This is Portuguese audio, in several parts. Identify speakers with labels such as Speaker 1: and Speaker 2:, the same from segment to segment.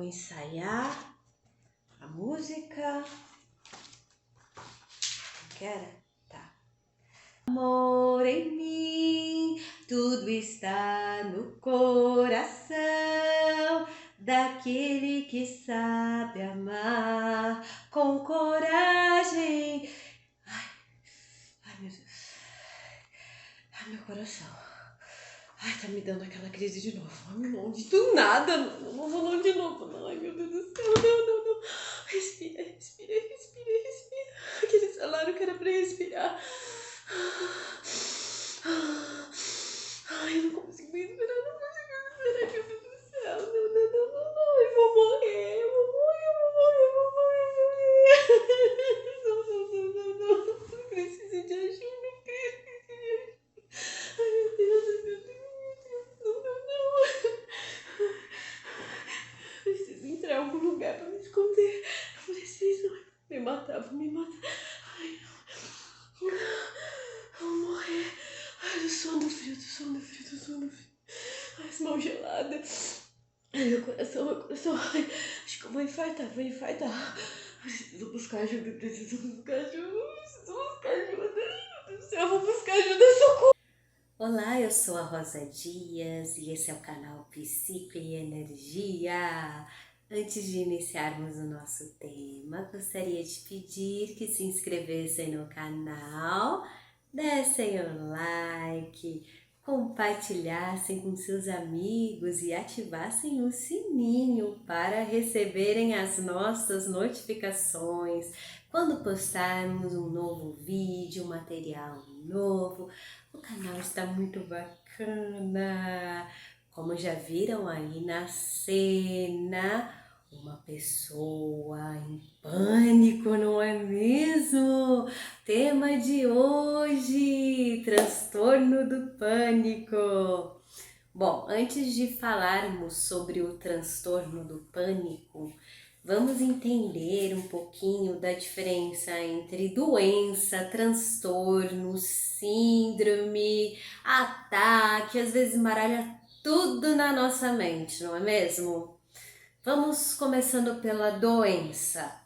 Speaker 1: ensaiar a música. Quer? Tá. Amor em mim, tudo está no coração daquele que sabe amar com coragem. Ai, meu Deus. Ai, meu coração. Ai, tá me dando aquela crise de novo. Não, do nada. Não, de novo. Não, ai, meu Deus do céu. Não. Respira. Aqueles falaram que era pra respirar. Ai, eu não consigo respirar. Meu Deus do céu. Não. Eu vou morrer. Não. Preciso de ajuda. Ai, meu Deus. Não. Preciso entrar em algum lugar pra me esconder. Preciso. Vou me matar. Ai, não. Vou morrer. Ai, do sono frio. Ai, as mãos geladas. Ai, meu coração. Ai, acho que eu vou infartar. Preciso buscar ajuda. Ai, meu Deus do céu, eu vou buscar ajuda, socorro.
Speaker 2: Olá, eu sou a Rosa Dias e esse é o canal Psico e Energia. Antes de iniciarmos o nosso tema, gostaria de pedir que se inscrevessem no canal, dessem um like, compartilhassem com seus amigos e ativassem o sininho para receberem as nossas notificações quando postarmos um novo vídeo, material novo. O canal está muito bacana. Como já viram aí na cena, uma pessoa em pânico, não é mesmo? Tema de hoje: transtorno do pânico. Bom, antes de falarmos sobre o transtorno do pânico, vamos entender um pouquinho da diferença entre doença, transtorno, síndrome, ataque, às vezes embaralha tudo na nossa mente, não é mesmo? Vamos começando pela doença.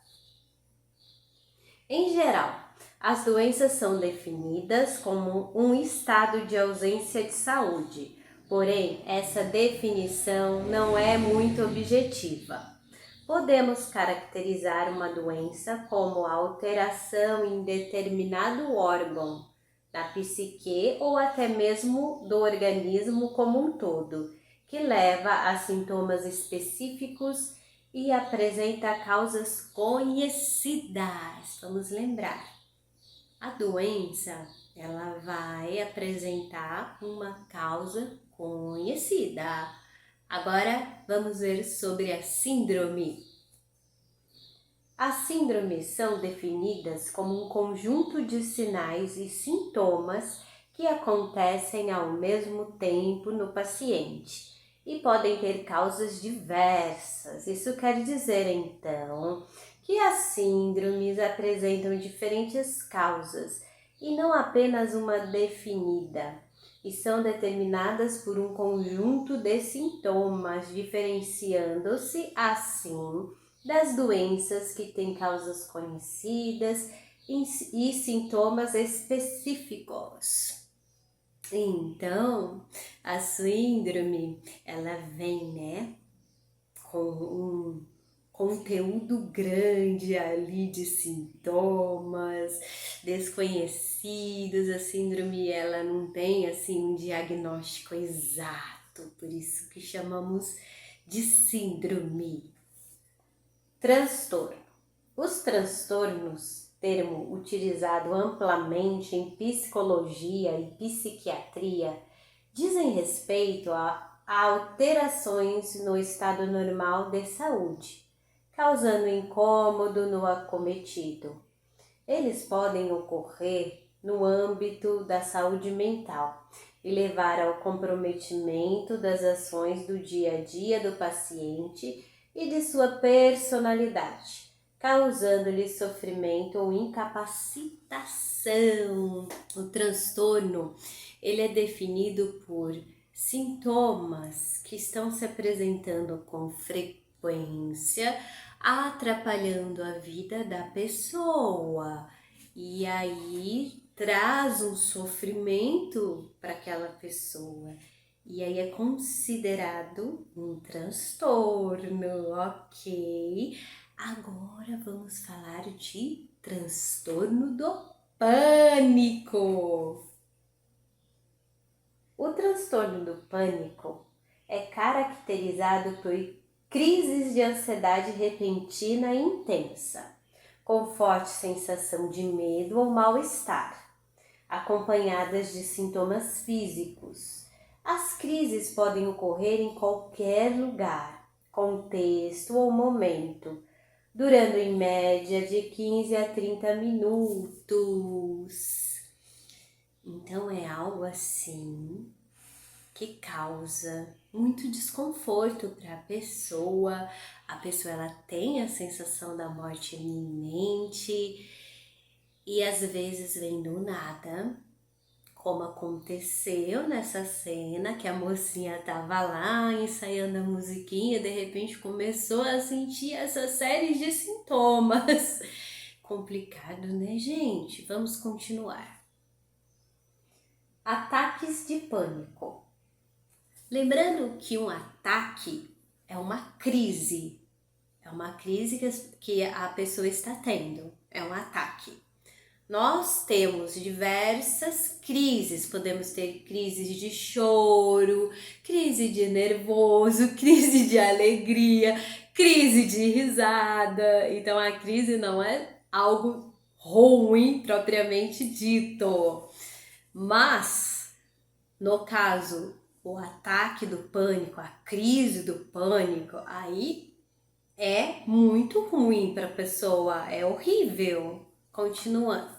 Speaker 2: Em geral, as doenças são definidas como um estado de ausência de saúde, porém, essa definição não é muito objetiva. Podemos caracterizar uma doença como a alteração em determinado órgão da psique ou até mesmo do organismo como um todo, que leva a sintomas específicos e apresenta causas conhecidas. Vamos lembrar, a doença ela vai apresentar uma causa conhecida. Agora vamos ver sobre a síndrome. As síndromes são definidas como um conjunto de sinais e sintomas que acontecem ao mesmo tempo no paciente e podem ter causas diversas. Isso quer dizer, então, que as síndromes apresentam diferentes causas e não apenas uma definida, e são determinadas por um conjunto de sintomas, diferenciando-se assim das doenças que têm causas conhecidas e sintomas específicos. Então, a síndrome, ela vem, com um conteúdo grande ali de sintomas desconhecidos. A síndrome, ela não tem assim um diagnóstico exato, por isso que chamamos de síndrome. Transtorno. Os transtornos, termo utilizado amplamente em psicologia e psiquiatria, dizem respeito a alterações no estado normal de saúde, causando incômodo no acometido. Eles podem ocorrer no âmbito da saúde mental e levar ao comprometimento das ações do dia a dia do paciente e de sua personalidade, causando-lhe sofrimento ou incapacitação. O transtorno, ele é definido por sintomas que estão se apresentando com frequência frequência, atrapalhando a vida da pessoa. E aí traz um sofrimento para aquela pessoa. E aí é considerado um transtorno, ok? Agora vamos falar de transtorno do pânico. O transtorno do pânico é caracterizado por crises de ansiedade repentina e intensa, com forte sensação de medo ou mal-estar, acompanhadas de sintomas físicos. As crises podem ocorrer em qualquer lugar, contexto ou momento, durando em média de 15 a 30 minutos. Então é algo assim que causa muito desconforto para a pessoa ela tem a sensação da morte iminente e às vezes vem do nada, como aconteceu nessa cena que a mocinha tava lá ensaiando a musiquinha e de repente começou a sentir essa série de sintomas. Complicado, né, gente? Vamos continuar. Ataques de pânico. Lembrando que um ataque é uma crise que a pessoa está tendo, é um ataque. Nós temos diversas crises, podemos ter crises de choro, crise de nervoso, crise de alegria, crise de risada. Então a crise não é algo ruim propriamente dito, mas no caso o ataque do pânico, a crise do pânico, aí é muito ruim para a pessoa, é horrível. Continuando.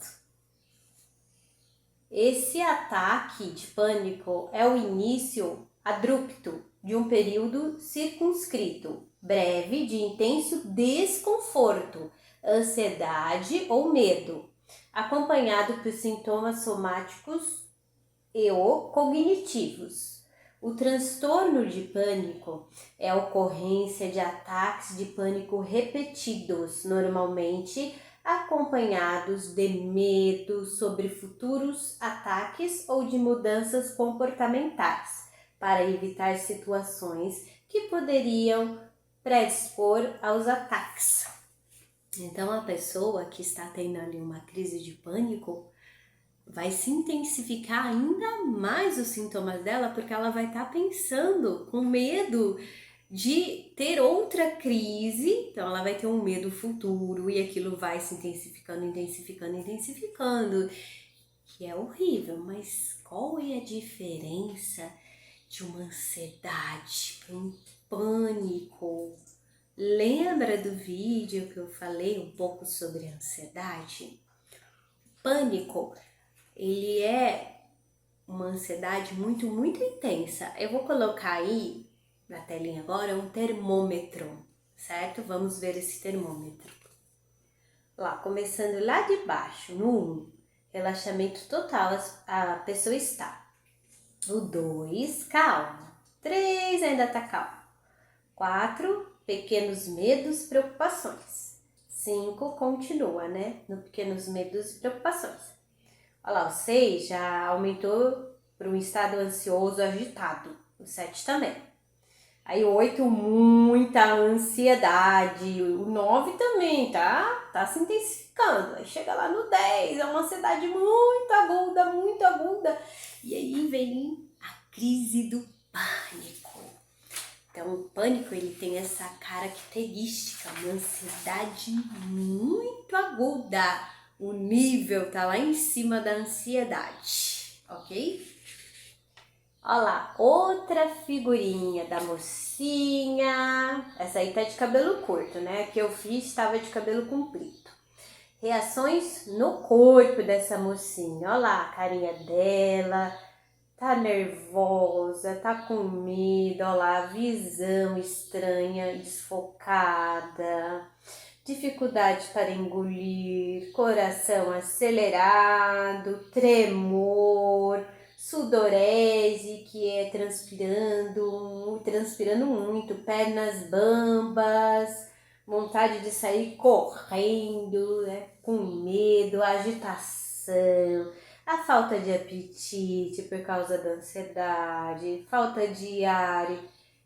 Speaker 2: Esse ataque de pânico é o início abrupto de um período circunscrito, breve, de intenso desconforto, ansiedade ou medo, acompanhado por sintomas somáticos e ou cognitivos. O transtorno de pânico é a ocorrência de ataques de pânico repetidos, normalmente acompanhados de medo sobre futuros ataques ou de mudanças comportamentais, para evitar situações que poderiam predispor aos ataques. Então, a pessoa que está tendo ali uma crise de pânico vai se intensificar ainda mais os sintomas dela, porque ela vai estar pensando com medo de ter outra crise, então ela vai ter um medo futuro e aquilo vai se intensificando, que é horrível. Mas qual é a diferença de uma ansiedade para um pânico? Lembra do vídeo que eu falei um pouco sobre ansiedade? Pânico, ele é uma ansiedade muito intensa. Eu vou colocar aí na telinha agora um termômetro, certo? Vamos ver esse termômetro. Lá, começando lá de baixo, no 1, relaxamento total, a pessoa está. O 2, calma. 3, ainda tá calma. 4, pequenos medos, preocupações. 5, continua, né? No pequenos medos e preocupações. Olha lá, o 6 já aumentou para um estado ansioso agitado. O 7 também. Aí o 8, muita ansiedade. O 9 também, tá? Tá se intensificando. Aí chega lá no 10, é uma ansiedade muito aguda. E aí vem a crise do pânico. Então o pânico, ele tem essa característica, uma ansiedade muito aguda. O nível tá lá em cima da ansiedade, ok? Olha lá, outra figurinha da mocinha. Essa aí tá de cabelo curto, né? A que eu fiz estava de cabelo comprido. Reações no corpo dessa mocinha. Olha lá a carinha dela. Tá nervosa, tá com medo. Olha lá, a visão estranha, desfocada. Dificuldade para engolir, coração acelerado, tremor, sudorese, que é transpirando muito, pernas bambas, vontade de sair correndo, né, com medo, agitação, a falta de apetite por causa da ansiedade, falta de ar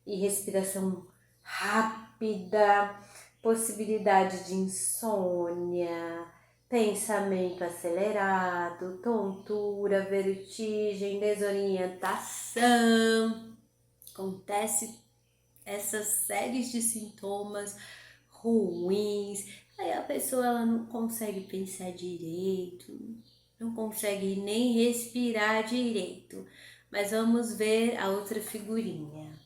Speaker 2: e respiração rápida, possibilidade de insônia, pensamento acelerado, tontura, vertigem, desorientação. Acontece essas séries de sintomas ruins. Aí a pessoa ela não consegue pensar direito, não consegue nem respirar direito. Mas vamos ver a outra figurinha.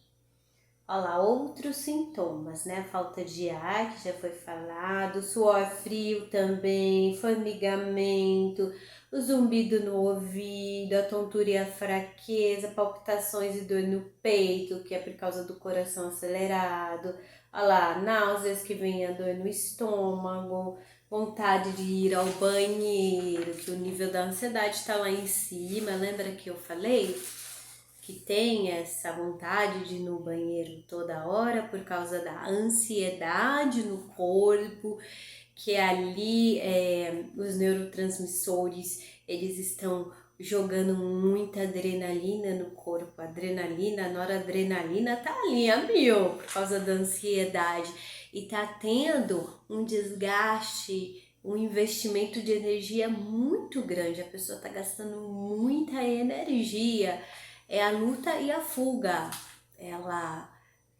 Speaker 2: Olha lá, outros sintomas, né? Falta de ar, que já foi falado, suor frio também, formigamento, o zumbido no ouvido, a tontura e a fraqueza, palpitações e dor no peito, que é por causa do coração acelerado. Olha lá, náuseas que vem a dor no estômago, vontade de ir ao banheiro, que o nível da ansiedade está lá em cima. Lembra que eu falei? Que tem essa vontade de ir no banheiro toda hora por causa da ansiedade no corpo, que ali os neurotransmissores, eles estão jogando muita adrenalina no corpo, adrenalina, noradrenalina tá ali a mil por causa da ansiedade e tá tendo um desgaste, um investimento de energia muito grande, a pessoa tá gastando muita energia. É a luta e a fuga. Ela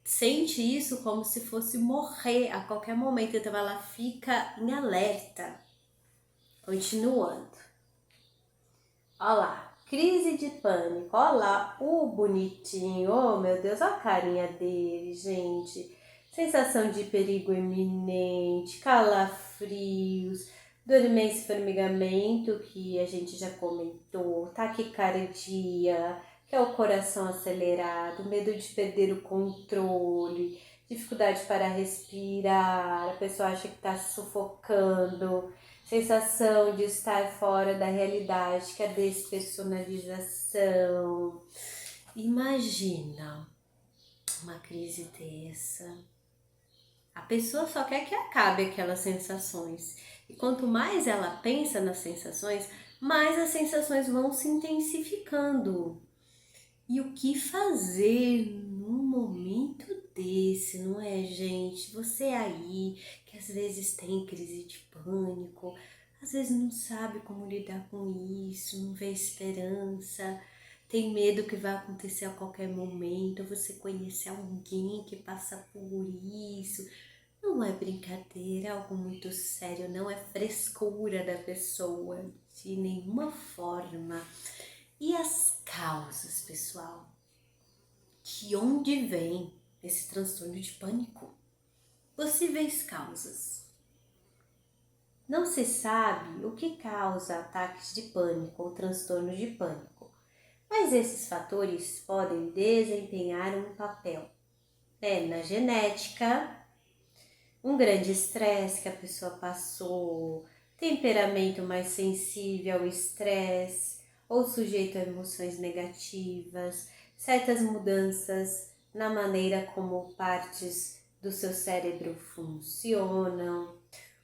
Speaker 2: sente isso como se fosse morrer a qualquer momento, então ela fica em alerta. Continuando. Olha lá, crise de pânico. Olha lá, o bonitinho. Oh, meu Deus, olha a carinha dele, gente. Sensação de perigo iminente, calafrios, dormência e formigamento, que a gente já comentou, taquicardia, que é o coração acelerado, medo de perder o controle, dificuldade para respirar, a pessoa acha que está sufocando, sensação de estar fora da realidade, que é a despersonalização. Imagina uma crise dessa. A pessoa só quer que acabe aquelas sensações. E quanto mais ela pensa nas sensações, mais as sensações vão se intensificando. E o que fazer num momento desse, não é, gente? Você aí, que às vezes tem crise de pânico, às vezes não sabe como lidar com isso, não vê esperança, tem medo que vai acontecer a qualquer momento, você conhece alguém que passa por isso. Não é brincadeira, é algo muito sério, não é frescura da pessoa, de nenhuma forma. E as causas, pessoal? De onde vem esse transtorno de pânico? Possíveis causas. Não se sabe o que causa ataques de pânico ou transtorno de pânico, mas esses fatores podem desempenhar um papel na genética, um grande estresse que a pessoa passou, temperamento mais sensível ao estresse, ou sujeito a emoções negativas, certas mudanças na maneira como partes do seu cérebro funcionam.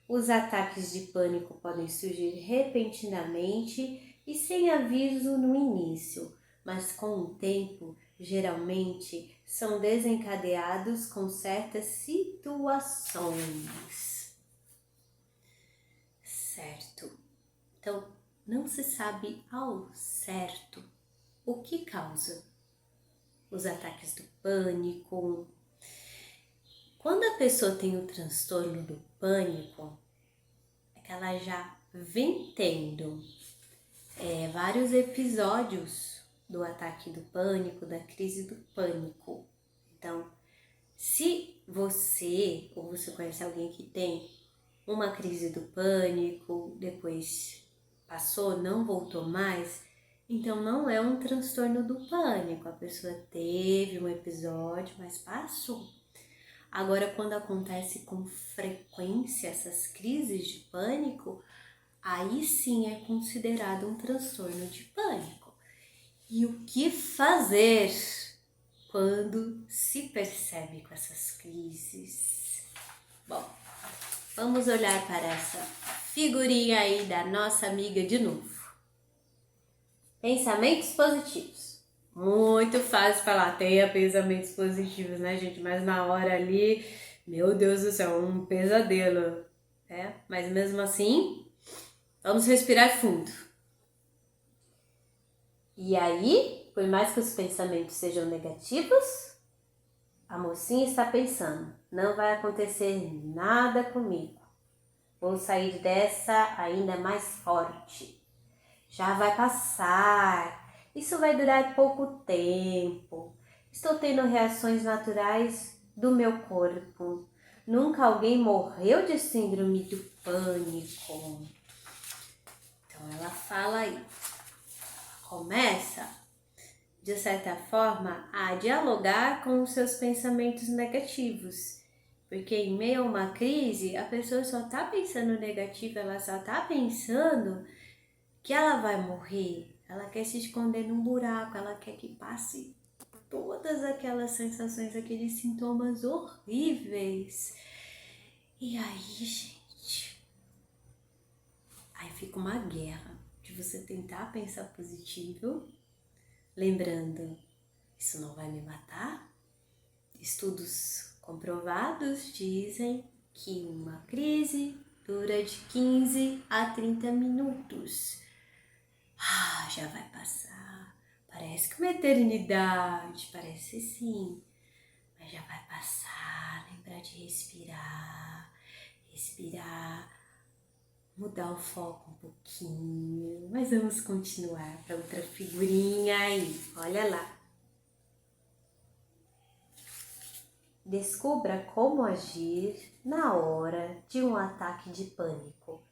Speaker 2: Os ataques de pânico podem surgir repentinamente e sem aviso no início, mas com o tempo, geralmente, são desencadeados com certas situações. Certo. Então, não se sabe ao certo o que causa os ataques do pânico. Quando a pessoa tem o transtorno do pânico, é que ela já vem tendo vários episódios do ataque do pânico, da crise do pânico. Então, se você ou você conhece alguém que tem uma crise do pânico, depois passou, não voltou mais, então não é um transtorno do pânico. A pessoa teve um episódio, mas passou. Agora, quando acontece com frequência essas crises de pânico, aí sim é considerado um transtorno de pânico. E o que fazer quando se percebe com essas crises? Bom, vamos olhar para essa figurinha aí da nossa amiga de novo. Pensamentos positivos. Muito fácil falar, tenha pensamentos positivos, né, gente? Mas na hora ali, meu Deus do céu, um pesadelo, né? Mas mesmo assim, vamos respirar fundo. E aí, por mais que os pensamentos sejam negativos, a mocinha está pensando, não vai acontecer nada comigo. Vou sair dessa ainda mais forte. Já vai passar. Isso vai durar pouco tempo. Estou tendo reações naturais do meu corpo. Nunca alguém morreu de síndrome do pânico. Então ela fala aí. Começa, de certa forma, a dialogar com os seus pensamentos negativos. Porque em meio a uma crise, a pessoa só está pensando negativo, ela só está pensando que ela vai morrer, ela quer se esconder num buraco, ela quer que passe todas aquelas sensações, aqueles sintomas horríveis. E aí, gente, aí fica uma guerra de você tentar pensar positivo, lembrando, isso não vai me matar. Estudos comprovados dizem que uma crise dura de 15 a 30 minutos. Já vai passar. Parece que uma eternidade, parece sim. Mas já vai passar. Lembrar de respirar. Respirar. Mudar o foco um pouquinho. Mas vamos continuar para outra figurinha aí. Olha lá. Descubra como agir na hora de um ataque de pânico.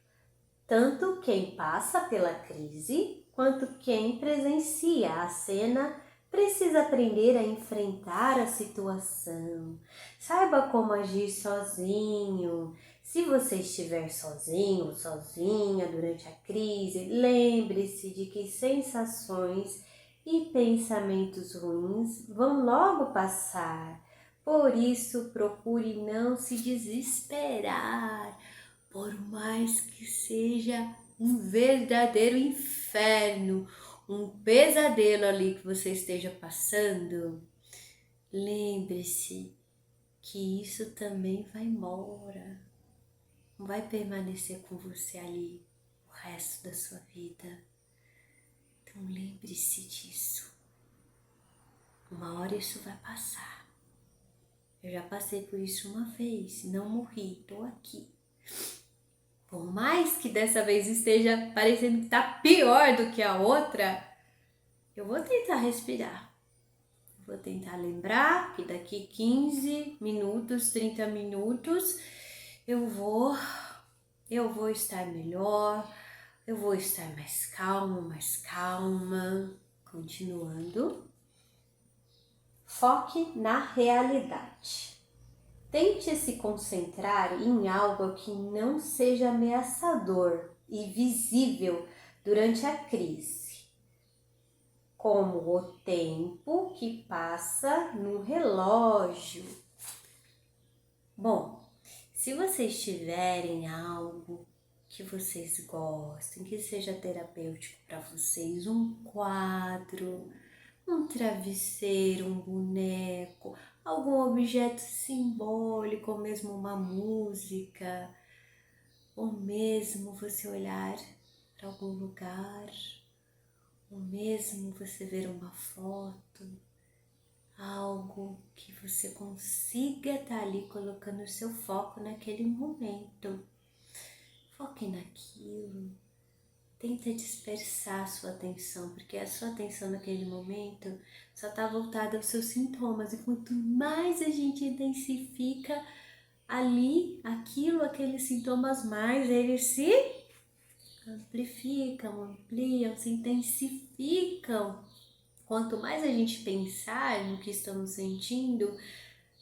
Speaker 2: Tanto quem passa pela crise quanto quem presencia a cena precisa aprender a enfrentar a situação. Saiba como agir sozinho. Se você estiver sozinho ou sozinha durante a crise, lembre-se de que sensações e pensamentos ruins vão logo passar. Por isso, procure não se desesperar. Por mais que seja um verdadeiro inferno, um pesadelo ali que você esteja passando, lembre-se que isso também vai embora. Não vai permanecer com você ali o resto da sua vida. Então lembre-se disso. Uma hora isso vai passar. Eu já passei por isso uma vez, não morri, tô aqui. Por mais que dessa vez esteja parecendo que tá pior do que a outra, eu vou tentar respirar. Vou tentar lembrar que daqui 15 minutos, 30 minutos, eu vou estar melhor, eu vou estar mais calma. Continuando. Foque na realidade. Tente se concentrar em algo que não seja ameaçador e visível durante a crise, como o tempo que passa no relógio. Bom, se vocês tiverem algo que vocês gostem, que seja terapêutico para vocês, um quadro, um travesseiro, um boneco, algum objeto simbólico, ou mesmo uma música, ou mesmo você olhar para algum lugar, ou mesmo você ver uma foto, algo que você consiga estar ali colocando o seu foco naquele momento. Foque naquilo. Tenta dispersar a sua atenção, porque a sua atenção naquele momento só está voltada aos seus sintomas. E quanto mais a gente intensifica ali, aqueles sintomas, mais eles se amplificam, ampliam, se intensificam. Quanto mais a gente pensar no que estamos sentindo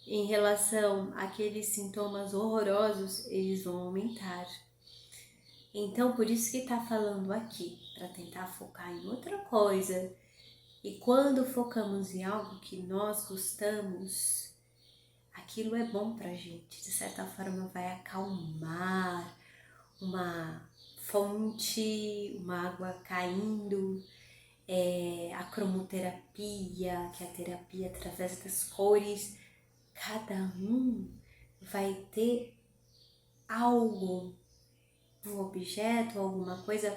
Speaker 2: em relação àqueles sintomas horrorosos, eles vão aumentar. Então, por isso que está falando aqui, para tentar focar em outra coisa E quando focamos em algo que nós gostamos, aquilo é bom pra gente. De certa forma vai acalmar uma fonte, uma água caindo, a cromoterapia, que é a terapia através das cores. Cada um vai ter algo, um objeto, alguma coisa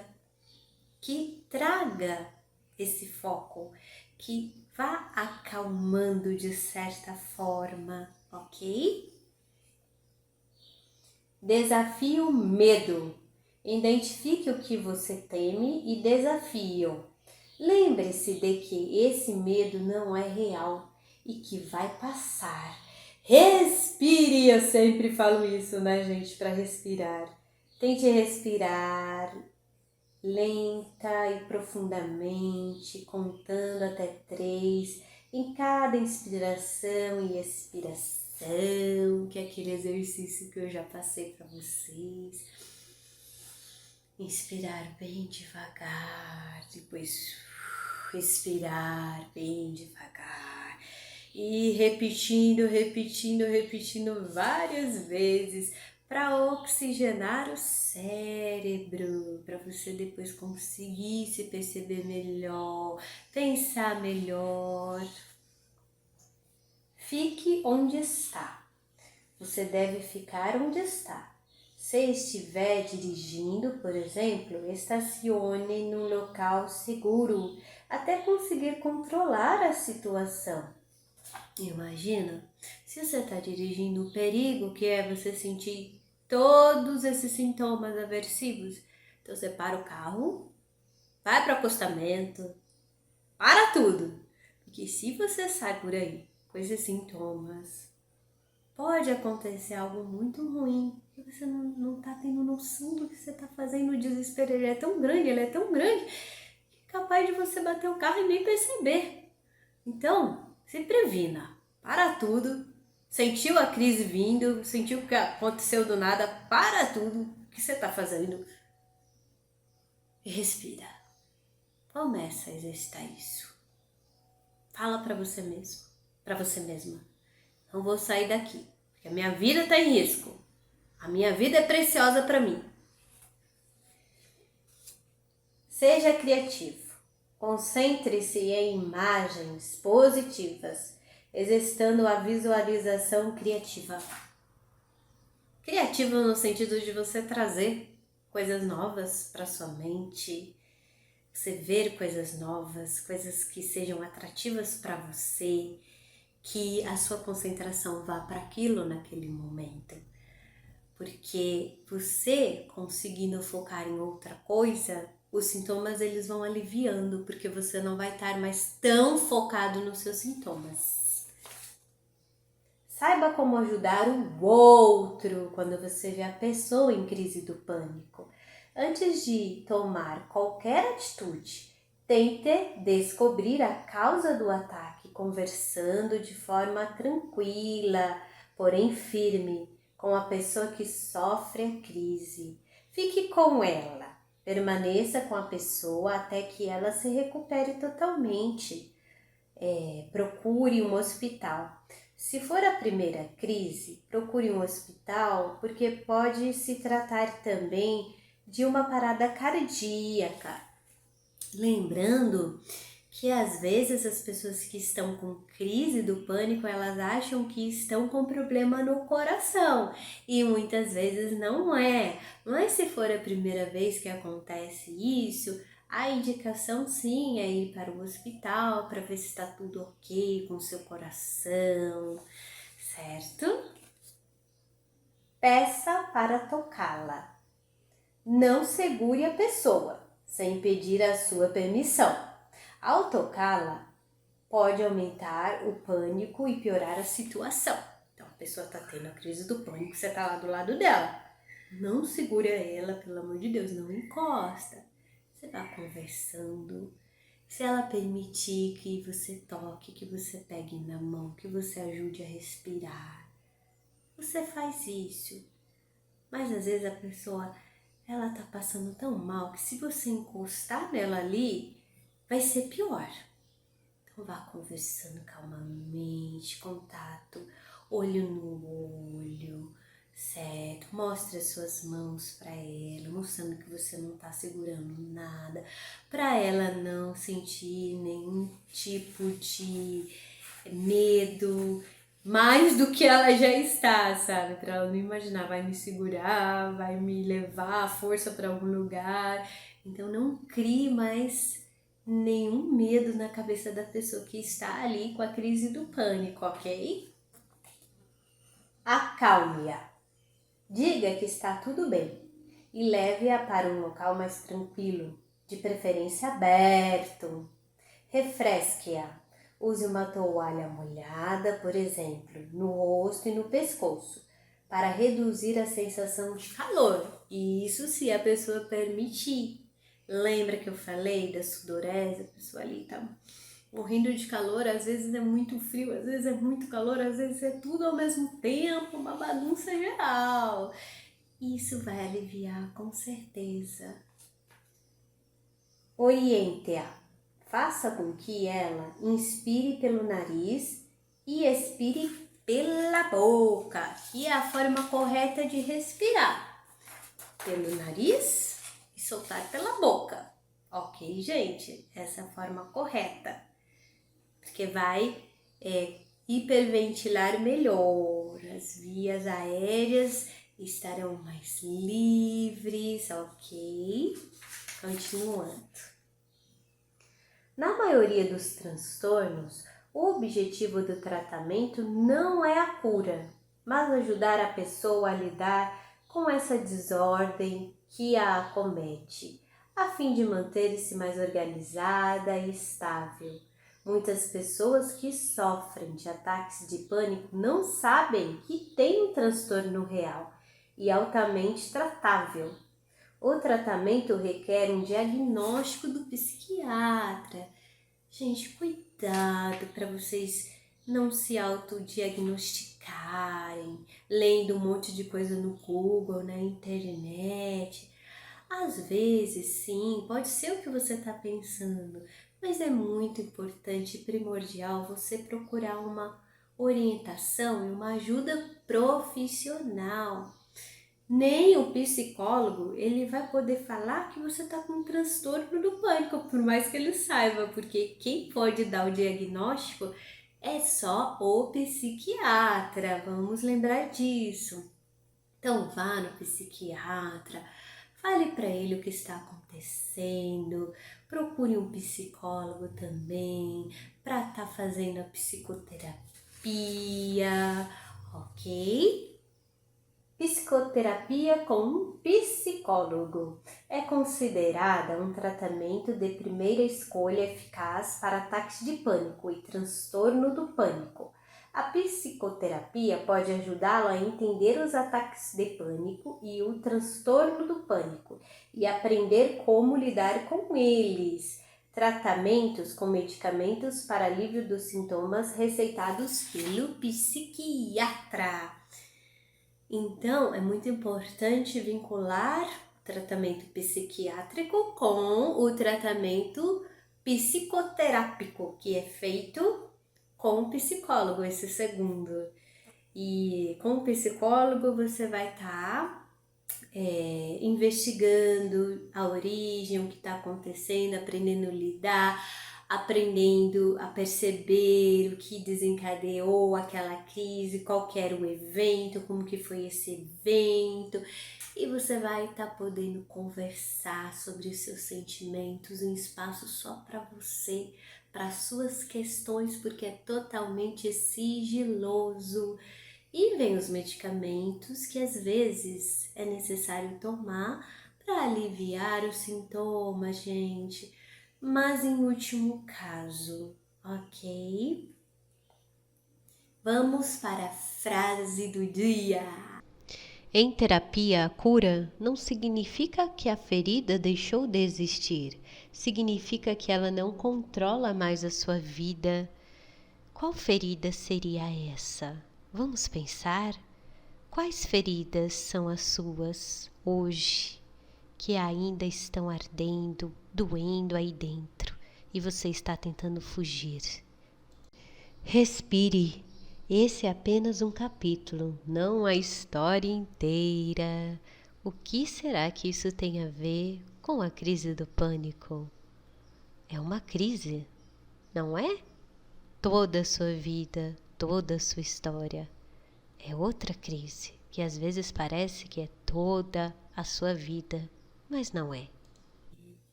Speaker 2: que traga esse foco, que vá acalmando de certa forma, ok? Desafio medo. Identifique o que você teme e desafie-o. Lembre-se de que esse medo não é real e que vai passar. Respire, eu sempre falo isso, né, gente, para respirar. Tente respirar lenta e profundamente, contando até 3 em cada inspiração e expiração, que é aquele exercício que eu já passei para vocês. Inspirar bem devagar, depois respirar bem devagar e repetindo várias vezes para oxigenar o cérebro, para você depois conseguir se perceber melhor, pensar melhor. Fique onde está. Você deve ficar onde está. Se estiver dirigindo, por exemplo, estacione num local seguro até conseguir controlar a situação. Imagina, se você está dirigindo, o perigo que é você sentir todos esses sintomas aversivos. Então você para o carro, vai para o acostamento, para tudo. Porque se você sai por aí com esses sintomas, pode acontecer algo muito ruim e você não tá tendo noção do que você tá fazendo. O desespero, ele é tão grande, que é capaz de você bater o carro e nem perceber. Então, se previna, para tudo, sentiu a crise vindo, sentiu o que aconteceu do nada, para tudo que você tá fazendo e respira. Começa a exercitar isso. Fala para você mesmo, para você mesma. Não vou sair daqui, porque a minha vida está em risco. A minha vida é preciosa para mim. Seja criativo. Concentre-se em imagens positivas, exercitando a visualização criativa. Criativo no sentido de você trazer coisas novas para sua mente, você ver coisas novas, coisas que sejam atrativas para você, que a sua concentração vá para aquilo naquele momento. Porque você conseguindo focar em outra coisa, os sintomas eles vão aliviando, porque você não vai estar mais tão focado nos seus sintomas. Saiba como ajudar o outro quando você vê a pessoa em crise do pânico. Antes de tomar qualquer atitude, tente descobrir a causa do ataque, conversando de forma tranquila, porém firme, com a pessoa que sofre a crise. Fique com ela, permaneça com a pessoa até que ela se recupere totalmente. Procure um hospital. Se for a primeira crise, procure um hospital, porque pode se tratar também de uma parada cardíaca. Lembrando que às vezes as pessoas que estão com crise do pânico, elas acham que estão com problema no coração e muitas vezes não é. Mas se for a primeira vez que acontece isso, a indicação sim é ir para o hospital para ver se está tudo ok com o seu coração, certo? Peça para tocá-la. Não segure a pessoa sem pedir a sua permissão. Ao tocá-la, pode aumentar o pânico e piorar a situação. Então, a pessoa está tendo a crise do pânico, você está lá do lado dela. Não segura ela, pelo amor de Deus, não encosta. Você vai conversando. Se ela permitir que você toque, que você pegue na mão, que você ajude a respirar, você faz isso. Mas às vezes a pessoa, ela tá passando tão mal que se você encostar nela ali, vai ser pior. Então vá conversando calmamente, contato, olho no olho, certo? Mostre as suas mãos para ela, mostrando que você não está segurando nada, para ela não sentir nenhum tipo de medo, mais do que ela já está, sabe? Para ela não imaginar, vai me segurar, vai me levar à força para algum lugar. Então não crie mais nenhum medo na cabeça da pessoa que está ali com a crise do pânico, ok? Acalme-a. Diga que está tudo bem e leve-a para um local mais tranquilo, de preferência aberto. Refresque-a. Use uma toalha molhada, por exemplo, no rosto e no pescoço, para reduzir a sensação de calor. Isso se a pessoa permitir. Lembra que eu falei da sudorese? A pessoa ali tá morrendo de calor, às vezes é muito frio, às vezes é muito calor, às vezes é tudo ao mesmo tempo, uma bagunça geral. Isso vai aliviar com certeza. Oriente-a. Faça com que ela inspire pelo nariz e expire pela boca, que é a forma correta de respirar. Pelo nariz e soltar pela boca. Ok, gente? Essa é a forma correta. Porque vai hiperventilar melhor. As vias aéreas estarão mais livres, ok? Continuando. Na maioria dos transtornos, o objetivo do tratamento não é a cura, mas ajudar a pessoa a lidar com essa desordem que a acomete, a fim de manter-se mais organizada e estável. Muitas pessoas que sofrem de ataques de pânico não sabem que têm um transtorno real e altamente tratável. O tratamento requer um diagnóstico do psiquiatra. Gente, cuidado para vocês não se autodiagnosticarem, lendo um monte de coisa no Google, na internet. Às vezes, sim, pode ser o que você está pensando, mas é muito importante e primordial você procurar uma orientação e uma ajuda profissional. Nem o psicólogo, ele vai poder falar que você está com um transtorno do pânico, por mais que ele saiba, porque quem pode dar o diagnóstico é só o psiquiatra, vamos lembrar disso. Então vá no psiquiatra, fale para ele o que está acontecendo, procure um psicólogo também para estar fazendo a psicoterapia, ok? Psicoterapia com um psicólogo é considerada um tratamento de primeira escolha eficaz para ataques de pânico e transtorno do pânico. A psicoterapia pode ajudá-lo a entender os ataques de pânico e o transtorno do pânico e aprender como lidar com eles. Tratamentos com medicamentos para alívio dos sintomas receitados pelo psiquiatra. Então, é muito importante vincular o tratamento psiquiátrico com o tratamento psicoterápico, que é feito com o psicólogo, esse segundo. E com o psicólogo você vai estar investigando a origem, o que está acontecendo, aprendendo a lidar, aprendendo a perceber o que desencadeou aquela crise, qual que era o evento, como que foi esse evento, e você vai estar podendo conversar sobre os seus sentimentos em espaço só para você, para suas questões, porque é totalmente sigiloso. E vem os medicamentos que às vezes é necessário tomar para aliviar os sintomas, gente. Mas em último caso, ok? Vamos para a frase do dia.
Speaker 3: Em terapia, a cura não significa que a ferida deixou de existir, significa que ela não controla mais a sua vida. Qual ferida seria essa? Vamos pensar? Quais feridas são as suas hoje, que ainda estão ardendo, doendo aí dentro, e você está tentando fugir? Respire. Esse é apenas um capítulo, não a história inteira. O que será que isso tem a ver com a crise do pânico? É uma crise, não é? Toda a sua vida, toda a sua história. É outra crise, que às vezes parece que é toda a sua vida, mas não é.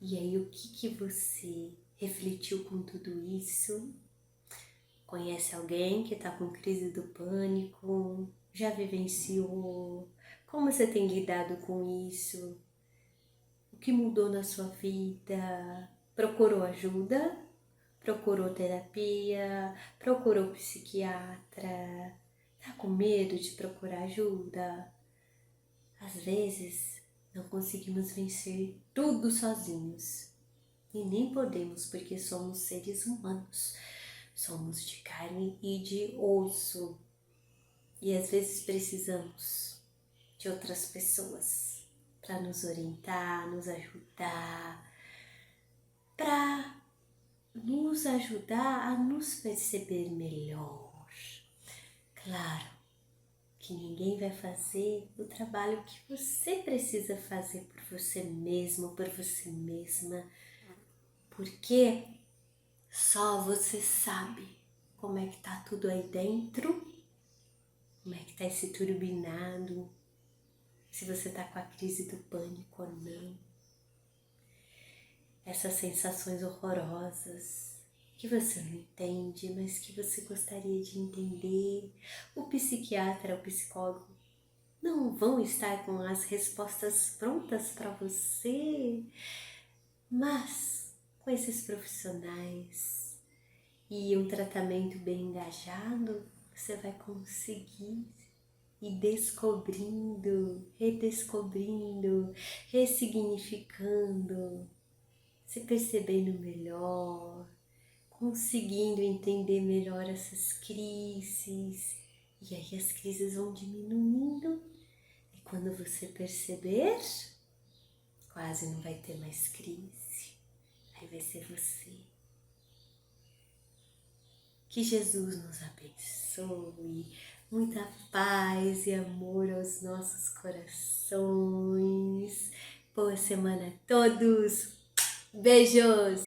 Speaker 2: E aí, o que você refletiu com tudo isso? Conhece alguém que está com crise do pânico? Já vivenciou? Como você tem lidado com isso? O que mudou na sua vida? Procurou ajuda? Procurou terapia? Procurou psiquiatra? Tá com medo de procurar ajuda? Às vezes não conseguimos vencer tudo sozinhos. E nem podemos, porque somos seres humanos. Somos de carne e de osso. E às vezes precisamos de outras pessoas para nos orientar, nos ajudar, para nos ajudar a nos perceber melhor. Claro que ninguém vai fazer o trabalho que você precisa fazer por você mesmo, por você mesma, porque só você sabe como é que tá tudo aí dentro, como é que tá esse turbinado, se você tá com a crise do pânico ou não. Essas sensações horrorosas que você não entende, mas que você gostaria de entender. O psiquiatra, o psicólogo não vão estar com as respostas prontas para você, mas com esses profissionais e um tratamento bem engajado, você vai conseguir ir descobrindo, redescobrindo, ressignificando, se percebendo melhor, conseguindo entender melhor essas crises. E aí as crises vão diminuindo. E quando você perceber, quase não vai ter mais crise. Aí vai ser você. Que Jesus nos abençoe. Muita paz e amor aos nossos corações. Boa semana a todos. Beijos!